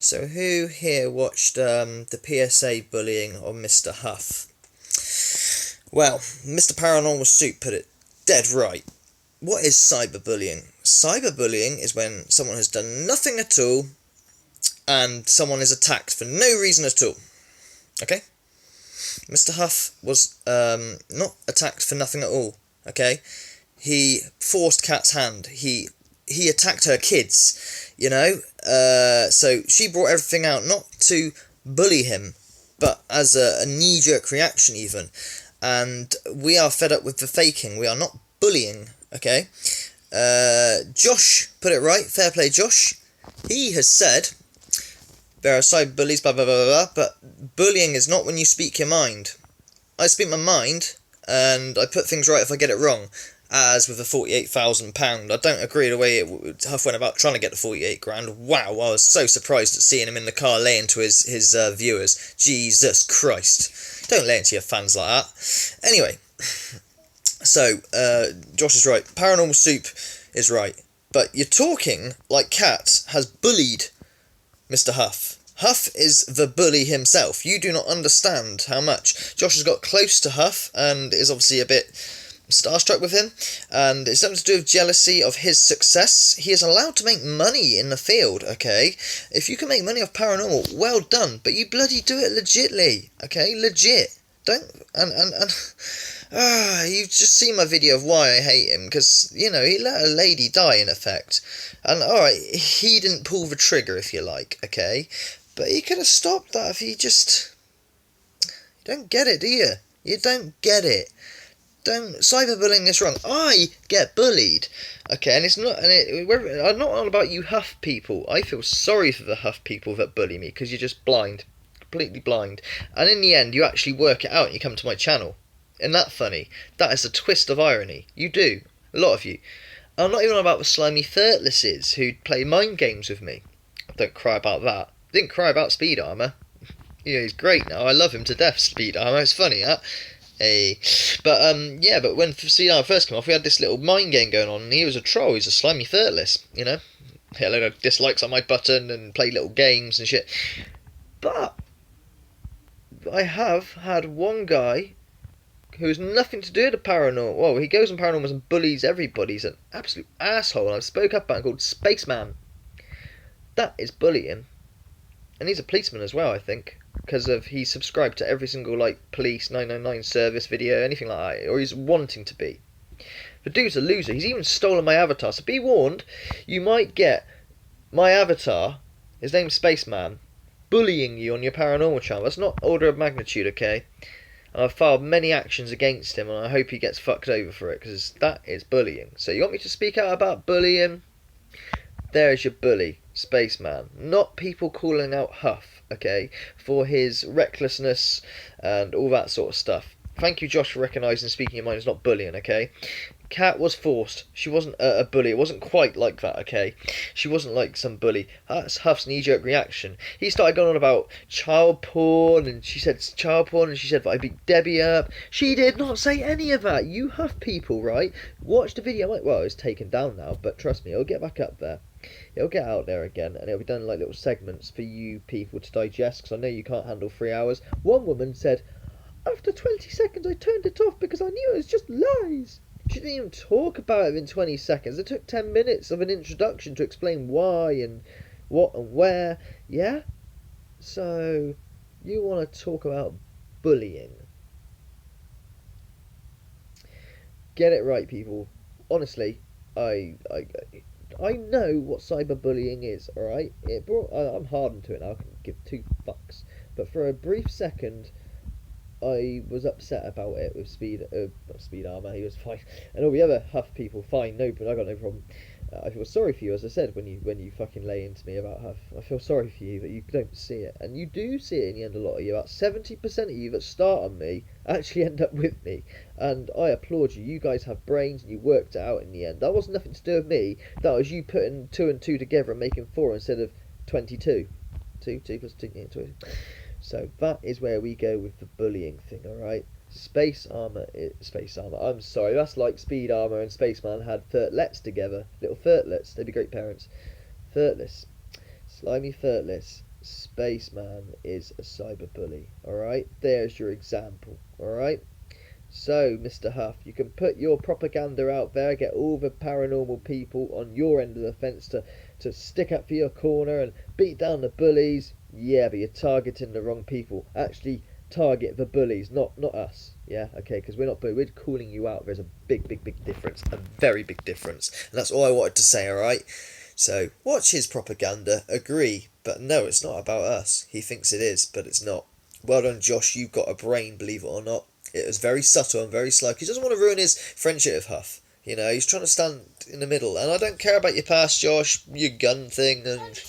So who here watched the PSA bullying on Mr. Huff? Well, Mr. Paranormal Soup put it dead right. What is cyberbullying? Cyberbullying is when someone has done nothing at all and someone is attacked for no reason at all. Okay? Mr. Huff was not attacked for nothing at all. Okay? He forced Kat's hand. He attacked her kids, you know? So she brought everything out, not to bully him, but as a knee-jerk reaction even. And we are fed up with the faking. We are not bullying, okay? Josh put it right. Fair play, Josh. He has said, there are cyber bullies, blah, blah, blah, blah, but bullying is not when you speak your mind. I speak my mind, and I put things right if I get it wrong. As with the £48,000, I don't agree the way Huff went about trying to get the 48 grand. Wow, I was so surprised at seeing him in the car laying to his viewers. Jesus Christ. Don't lay into your fans like that. Anyway, so, Josh is right. Paranormal Soup is right. But you're talking like Kat has bullied Mr. Huff. Huff is the bully himself. You do not understand how much. Josh has got close to Huff and is obviously a bit starstruck with him, and it's something to do with jealousy of his success. He is allowed to make money in the field, okay? If you can make money off paranormal, well done, but you bloody do it legitly, okay? Legit. Don't, you've just seen my video of why I hate him, because, you know, he let a lady die in effect, and alright, he didn't pull the trigger, if you like, okay? But he could have stopped that if he just, you don't get it, do you? You don't get it. Cyberbullying is wrong. I get bullied, okay, and it's not. I'm not all about you Huff people. I feel sorry for the Huff people that bully me because you're just blind, completely blind. And in the end, you actually work it out and you come to my channel. Isn't that funny? That is a twist of irony. You do, a lot of you. I'm not even on about the slimy thirtlises who play mind games with me. Don't cry about that. Didn't cry about Speed Armor. You know, he's great now. I love him to death. Speed Armor. It's funny, huh? Hey, but when CR first came off, we had this little mind game going on, and he was a troll. He's a slimy thirtless, you know. He had a load of dislikes on my button and played little games and shit. But I have had one guy who has nothing to do with the paranormal. Well, he goes on paranormals and bullies everybody. He's an absolute asshole, and I've spoke up about him, called Spaceman. That is bullying, and he's a policeman as well, I think. Because of he's subscribed to every single like police 999 service video, anything like that, or he's wanting to be. The dude's a loser. He's even stolen my avatar. So be warned, you might get my avatar, his name's Spaceman, bullying you on your paranormal channel. That's not order of magnitude, okay? And I've filed many actions against him, and I hope he gets fucked over for it, because that is bullying. So you want me to speak out about bullying? There's your bully, Spaceman. Not people calling out Huff, okay, for his recklessness and all that sort of stuff. Thank you, Josh, for recognising speaking your mind is not bullying, okay? Kat was forced. She wasn't a bully. It wasn't quite like that, okay? She wasn't like some bully. That's Huff's knee-jerk reaction. He started going on about child porn, and she said child porn, and she said that I beat Debbie up. She did not say any of that. You Huff people, right? Watch the video. Well, it's taken down now, but trust me, it'll get back up there. It'll get out there again, and it'll be done in like little segments for you people to digest, because I know you can't handle 3 hours. One woman said, after 20 seconds I turned it off because I knew it was just lies. She didn't even talk about it in 20 seconds. It took 10 minutes of an introduction to explain why and what and where. Yeah? So, you want to talk about bullying. Get it right, people. Honestly, I know what cyberbullying is, alright? I'm hardened to it now, I can give 2 fucks. But for a brief second, I was upset about it with not Speed Armor, he was fine. And all the other Huff people, fine, no, but I got no problem. I feel sorry for you, as I said, when you fucking lay into me about Huff. I feel sorry for you that you don't see it. And you do see it in the end, a lot of you. About 70% of you that start on me actually end up with me. And I applaud you. You guys have brains and you worked it out in the end. That wasn't nothing to do with me. That was you putting 2 and 2 together and making 4 instead of 22. 2 plus 2, yeah, 2. So that is where we go with the bullying thing, alright? Space Armor, I'm sorry, that's like Speed Armor and Spaceman had thirtlets together. Little thirtlets, they'd be great parents. Thirtless. Slimy thirtless. Spaceman is a cyberbully. Alright? There's your example. Alright? So, Mr. Huff, you can put your propaganda out there, get all the paranormal people on your end of the fence to stick up for your corner and beat down the bullies. Yeah, but you're targeting the wrong people. Actually, target the bullies, not us. Yeah, okay, because we're not bullies, we're calling you out. There's a big difference, a very big difference. And that's all I wanted to say, alright? So, watch his propaganda, agree, but no, it's not about us. He thinks it is, but it's not. Well done, Josh, you've got a brain, believe it or not. It was very subtle and very slow. He doesn't want to ruin his friendship with Huff. You know, he's trying to stand in the middle. And I don't care about your past, Josh, your gun thing, and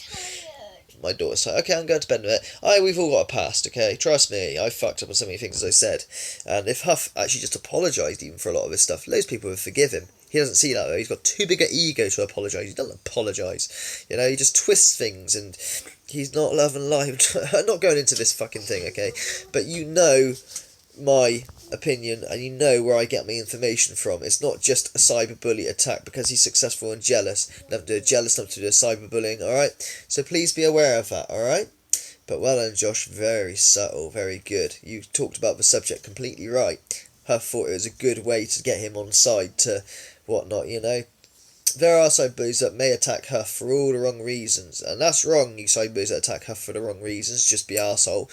my daughter's like, okay, I'm going to bed with it. We've all got a past, okay? Trust me, I fucked up on so many things, as I said. And if Huff actually just apologised even for a lot of his stuff, loads of people would forgive him. He doesn't see that, though. He's got too big an ego to apologise. He doesn't apologise. You know, he just twists things, and he's not love and life. I'm not going into this fucking thing, okay? But you know my opinion, and you know where I get my information from. It's not just a cyberbully attack because he's successful and jealous. Nothing to do with jealous, nothing to do with cyberbullying, alright? So please be aware of that, alright? But well done, Josh. Very subtle, very good. You talked about the subject completely right. Huff thought it was a good way to get him on side to whatnot, you know. There are cyberbullies that may attack Huff for all the wrong reasons, and that's wrong, you cyberbullies that attack Huff for the wrong reasons. Just be arsehole.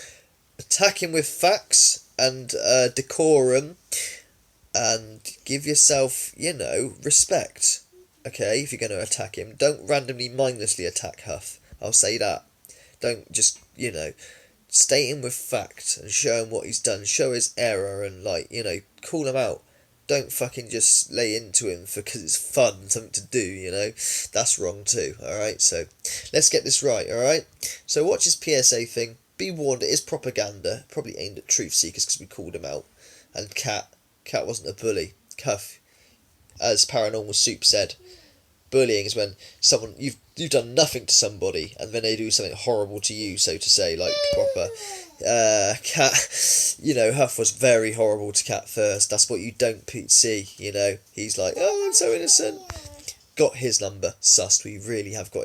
Attack him with facts and decorum, and give yourself, you know, respect. Okay, if you're going to attack him, don't randomly, mindlessly attack Huff. I'll say that. Don't just, you know, state him with fact and show him what he's done. Show his error and, like, you know, call him out. Don't fucking just lay into him because it's fun, something to do, you know. That's wrong too, alright? So, let's get this right, alright? So watch his PSA thing. Be warned, it is propaganda, probably aimed at truth seekers because we called him out. And Cat wasn't a bully. Huff, as Paranormal Soup said, bullying is when someone you've done nothing to somebody and then they do something horrible to you, so to say, like proper. Cat, you know, Huff was very horrible to Cat first. That's what you don't see, you know. He's like, oh, I'm so innocent. Got his number sussed. We really have got